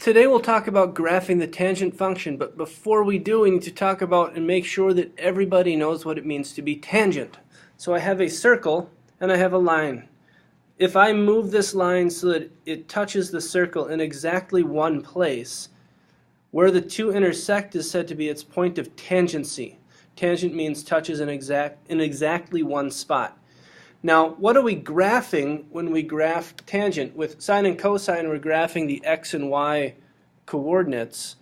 Today we'll talk about graphing the tangent function, but before we do, we need to talk about and make sure that everybody knows what it means to be tangent. So I have a circle and I have a line. If I move this line so that it touches the circle in exactly one place, where the two intersect is said to be its point of tangency. Tangent means touches in exactly one spot. Now, what are we graphing when we graph tangent? With sine and cosine, we're graphing the x and y coordinates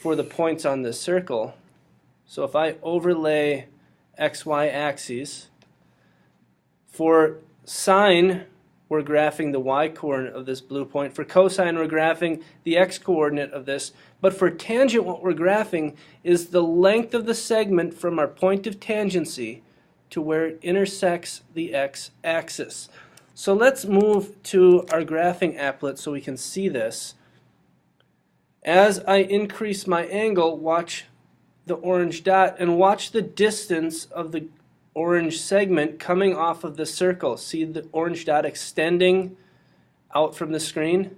for the points on this circle. So if I overlay xy axes, for sine, we're graphing the y-coordinate of this blue point. For cosine, we're graphing the x-coordinate of this. But for tangent, what we're graphing is the length of the segment from our point of tangency to where it intersects the x-axis. So let's move to our graphing applet so we can see this. As I increase my angle, watch the orange dot and watch the distance of the orange segment coming off of the circle. See the orange dot extending out from the screen?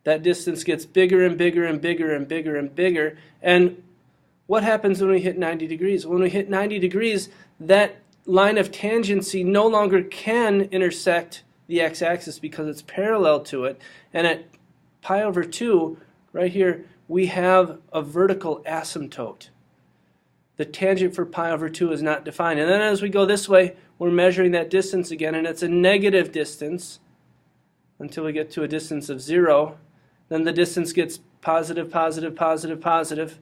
That distance gets bigger and bigger and bigger and bigger and bigger. And what happens when we hit 90 degrees? When we hit 90 degrees, that line of tangency no longer can intersect the x-axis because it's parallel to it. And at pi over 2, right here, we have a vertical asymptote. The tangent for pi over 2 is not defined. And then as we go this way, we're measuring that distance again, and it's a negative distance until we get to a distance of 0. Then the distance gets positive, positive, positive, positive,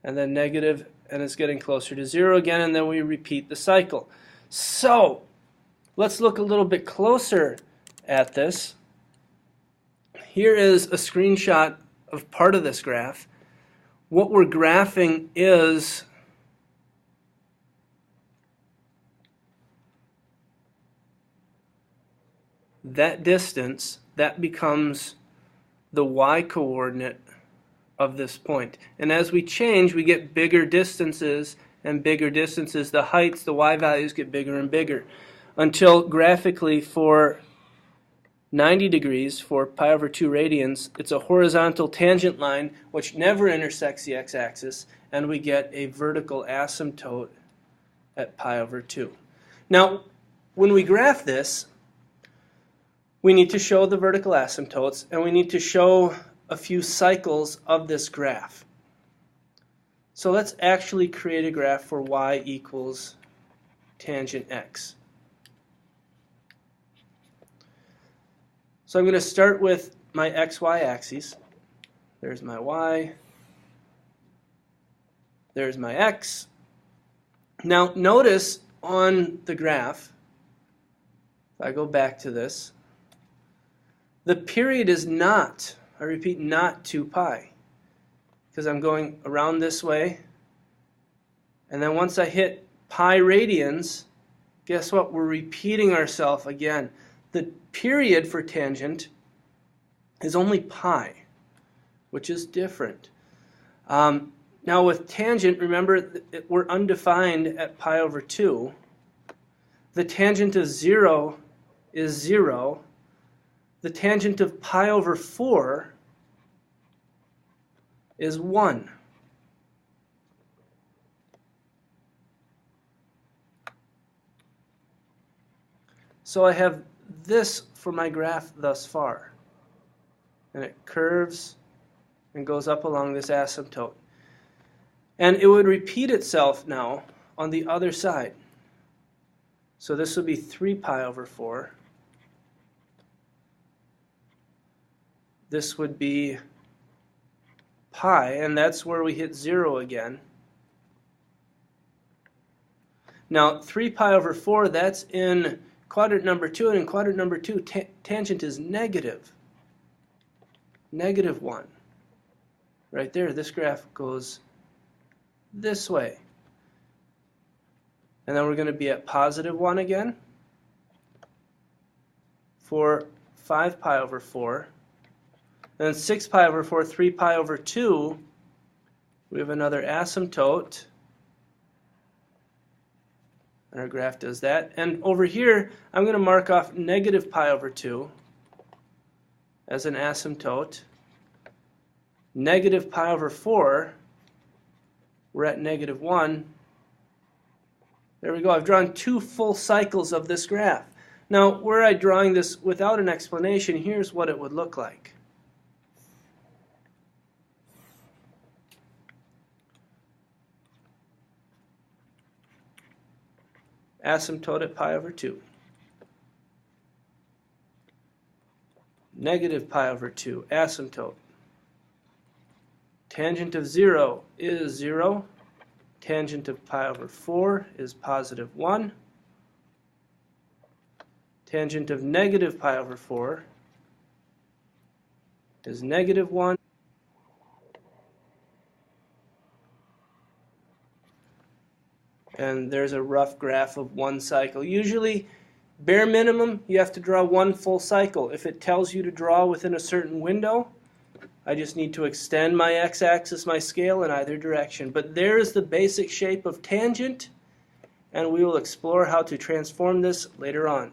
and then negative, and it's getting closer to 0 again, and then we repeat the cycle. So let's look a little bit closer at this. Here is a screenshot of part of this graph. What we're graphing is that distance. That becomes the y-coordinate of this point. And as we change, we get bigger distances and bigger distances. The heights, the y values get bigger and bigger until graphically for 90 degrees, for pi over 2 radians, it's a horizontal tangent line which never intersects the x-axis, and we get a vertical asymptote at pi over 2. Now, when we graph this, we need to show the vertical asymptotes, and we need to show a few cycles of this graph. So let's actually create a graph for y equals tangent x. So I'm going to start with my xy axes. There's my y. There's my x. Now notice on the graph, if I go back to this, the period is not, I repeat, not 2 pi, because I'm going around this way, and then once I hit pi radians, guess what? We're repeating ourselves again. The period for tangent is only pi, which is different. Now with tangent, remember we're undefined at pi over 2. The tangent of 0 is 0. The tangent of pi over 4 is 1. So I have this for my graph thus far. And it curves and goes up along this asymptote. And it would repeat itself now on the other side. So this would be 3 pi over 4. This would be pi, and that's where we hit 0 again. Now 3 pi over 4, that's in quadrant number 2, and in quadrant number 2 tangent is negative. Negative 1. Right there, this graph goes this way. And then we're going to be at positive 1 again for 5 pi over 4. And then 6 pi over 4, 3 pi over 2, we have another asymptote. And our graph does that. And over here, I'm going to mark off negative pi over 2. as an asymptote. Negative pi over 4, we're at negative 1. There we go. I've drawn 2 full cycles of this graph. Now, were I drawing this without an explanation, here's what it would look like. Asymptote at pi over 2. Negative pi over 2, asymptote. Tangent of 0 is 0. Tangent of pi over 4 is positive 1. Tangent of negative pi over 4 is negative 1. And there's a rough graph of 1 cycle. Usually, bare minimum, you have to draw 1 full cycle. If it tells you to draw within a certain window, I just need to extend my x-axis, my scale, in either direction. But there is the basic shape of tangent, and we will explore how to transform this later on.